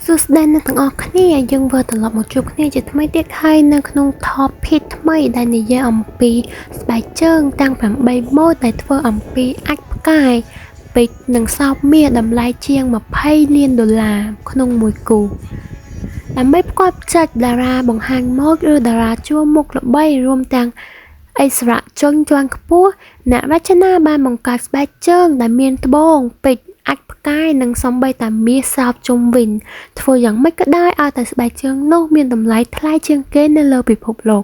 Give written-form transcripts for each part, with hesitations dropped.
សួស្តីអ្នកទាំងអស់គ្នាយើងវិលត្រឡប់មកជួបគ្នាជាថ្មីទៀតហើយនៅក្នុង topic ថ្មីដែលនិយាយអំពីស្បែកជើងទាំង8ម៉ូដដែលធ្វើអំពីអាចផ្កាយពេជ្រនិងសោបមាសតម្លៃជាង$20 លានក្នុងមួយគូដើម្បីផ្គត់ផ្គង់តារាបង្ហាញម៉ូដឬតារាជួរមុខល្បីរួមទាំងឥស្សរជនជាន់ខ្ពស់អ្នករចនាបានបង្កើតស្បែកជើងដែលមានត្បូងពេជ្រអាចផ្កាយនិងសំបីតាមាសសោបជុំវិញធ្វើយ៉ាងម៉េចក៏ដោយឲ្យតែស្បែកជើងនោះមានតម្លៃថ្លៃជាងគេនៅលើពិភពលោក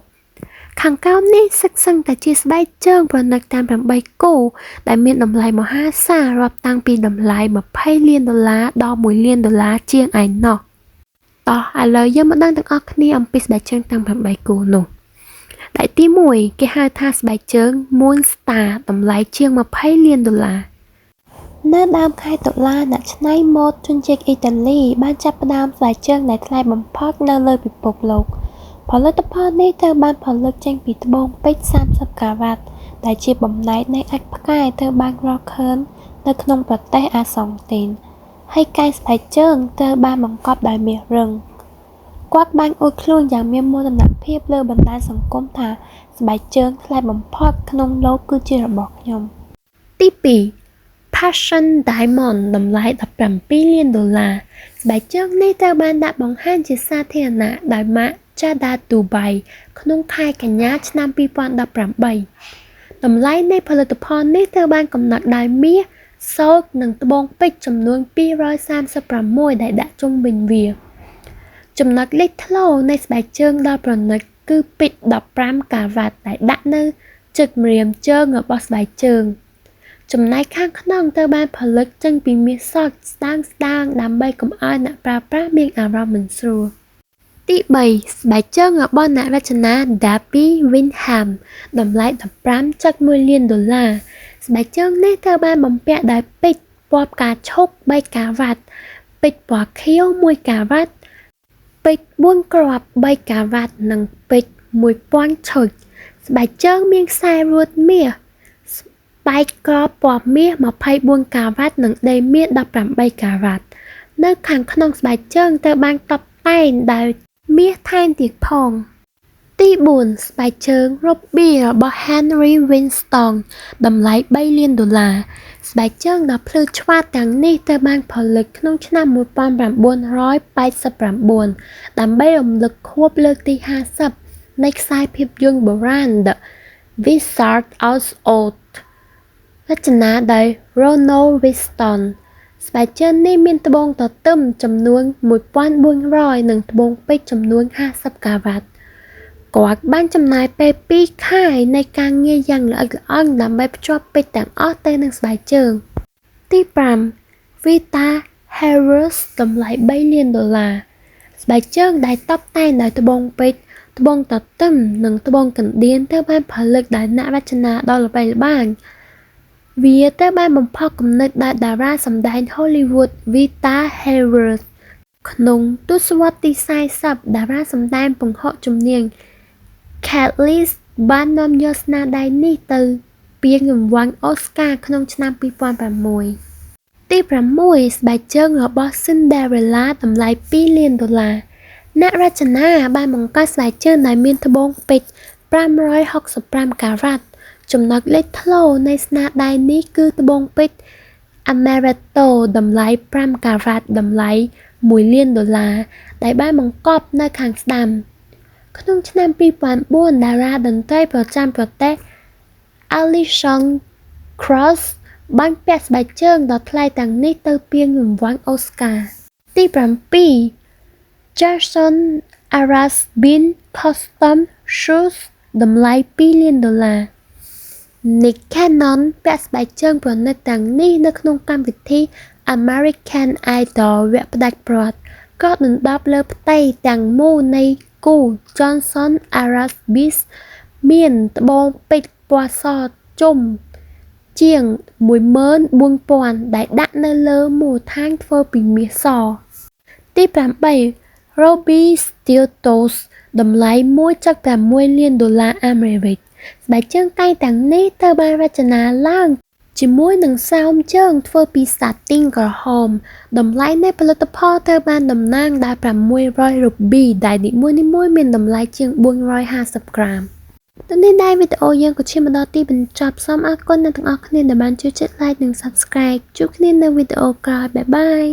ខាងក្រោមនេះសិក្សាតែជាស្បែកជើងប្រណិតតាម8គូដែលមានតម្លៃមហាសាលរាប់តាំងពីតម្លៃ$20 លានដល់$1 លានជាងឯណោះតោះឥឡូវយើងមកដឹងទាំងអស់គ្នាអំពីស្បែកជើងទាំង8គូនោះដែលទី1គេហៅថាស្បែកជើង Moon Star តម្លៃជាង$20 លាននៅដើមខែតុលាអ្នកច្នៃម៉ូដជនជាតិអ៊ីតាលីបានចាប់ផ្ដើមស្បែកជើងដែលថ្លៃបំផុតនៅលើពិភពលោកផលិតផលនេះត្រូវបានផលិតចេញពីត្បូងពេជ្រ30ការ៉ាត់ដែលជាបំណែកនៃអាចផ្កាយត្រូវបានរកឃើញនៅក្នុងប្រទេសអាសង់ទីនហើយកែស្បែកជើងត្រូវបានបង្កប់ដោយមាសរឹងគាត់បានអួតខ្លួនយ៉ាងមានមោទនភាពលើបណ្ដាញសង្គមថាស្បែកជើងថ្លៃបំផុតក្នុងលោកគឺជារបស់ខ្ញុំទី2 Passion Diamond តម្លៃ$17 លានស្បែកជើងនេះត្រូវបានដាក់បង្ហាញជាសាធារណៈដោយ ម៉ាក Jada Dubai ក្នុងខែកញ្ញាឆ្នាំ2018តម្លៃនៃផលិតផលនេះត្រូវបានកំណត់ដោយមាសសូត្រនិងត្បូងពេជ្រចំនួន236ដែលដាក់ជុំវិញវាចំណុចលេចធ្លោនៃស្បែកជើងដ៏ប្រណិតគឺពេជ្រ15ការ៉ាត់ដែលដាក់នៅជិតម្រាមជើងរបស់ស្បែកជើងចំណែកខាងក្នុងត្រូវបានផលិតចេញពីមាសសុទ្ធស្ដើងដើម្បីកុំឲ្យអ្នកប្រើប្រាស់មានអារម្មណ៍មិនស្រួលទី3ស្បែកជើងរបស់អ្នករចនា Dappy Winham តម្លៃ$15.1 លានស្បែកជើងនេះត្រូវបានបំពាក់ដោយពេជ្រពណ៌ផ្កាឈូក3ការ៉ាត់ពេជ្រពណ៌ខៀវ1ការ៉ាត់ពេជ្រ4គ្រាប់3ការ៉ាត់និងពេជ្រ1000ឈុចស្បែកជើងមានខ្សែរួតមាសស្បែកក្រពណ៌មាស24ការ៉ាត់និងដេរមាស18ការ៉ាត់នៅខាងក្នុងស្បែកជើងត្រូវបានតុបតែងដោយមាសថែមទៀតផងទី4ស្បែកជើង Ruby របស់ Henry Winston តម្លៃ$3 លានស្បែកជើងដ៏ភ្លឺឆ្វាតទាំងនេះត្រូវបានផលិតក្នុងឆ្នាំ1989ដើម្បីរំលឹកខួបលើកទី50នៃខ្សែភាពយន្តបុរាណ The Wizard of Oz រចនាដោយ Ronald Winston ស្បែកជើងនេះមានត្បូងទទឹមចំនួន1400និងត្បូងពេជ្រចំនួន50ការ៉ាត់គាត់បានចំណាយពេល2ខែនៃការងារយ៉ាងល្អិតល្អន់ដើម្បីភ្ជាប់ពេជ្រទាំងអស់ទៅនឹងស្បែកជើងទី5 Vita Harris តម្លៃ$3 លានស្បែកជើងដែលតុបតែងដោយត្បូងពេជ្រត្បូងទទឹមនិងត្បូងកណ្ដៀងត្រូវបានផលិតដោយអ្នករចនាដ៏ល្បីល្បាញវាត្រូវបានបំផុសគំនិតដោយតារាសម្ដែង Hollywood Vita Harris ក្នុងទសវត្សរ៍ទី40តារាសម្ដែងពង្ហកជំនាញ Kate Leigh បាននាំយកស្នាដៃនេះទៅពានរង្វាន់ Oscar ក្នុងឆ្នាំ2006ទី6ស្បែកជើងរបស់ Cinderella តម្លៃ$2 លានអ្នករចនាបានបង្កើតស្បែកជើងដែលមានត្បូងពេជ្រ565ការ៉ាត់ចំណុចលេចធ្លោនៃស្នាដៃនេះគឺត្បូងពេជ្រ Amaretto តម្លៃ5ការ៉ាត់តម្លៃ$1 លានដែលបានបង្កប់នៅខាងស្ដាំក្នុងឆ្នាំ2004តារាតន្ត្រីប្រចាំប្រទេស Alison Krauss បានពាក់ស្បែកជើងដ៏ថ្លៃទាំងនេះទៅពានរង្វាន់ Oscar ទី7 Jason Arasbin Custom Shoes តម្លៃ$2 លានNick Cannon ពាក់ស្បែកជើងប្រណិតទាំងនេះនៅក្នុងកម្មវិធី American Idol វគ្គផ្ដាច់ព្រ័ត្រក៏ដណ្ដប់លើផ្ទៃទាំងមូលនៃគូ Jason Arasbin មានត្បូងពេជ្រពណ៌សជុំជាង14000ដែលដាក់នៅលើមូលដ្ឋានធ្វើពីមាសសទី8 Ruby Studios តម្លៃ$1.6 លានអាមេរិកស្បែកជើងកែងទាំងនេះត្រូវបានរចនាឡើង ជាមួយនឹងសោមជើងធ្វើពីសាទីនក្រហមតម្លៃនៃផលិតផលត្រូវបានតំណាងដោយ600រូប៊ីដែលនីមួយៗមានតម្លៃជាង450ក្រាមទៅនេះដែរវីដេអូយើងក៏ឈានមកដល់ទីបញ្ចប់សូមអរគុណអ្នកទាំងអស់គ្នាដែលបានជួយចុច like និង subscribe ជួបគ្នានៅវីដេអូក្រោយបាយបាយ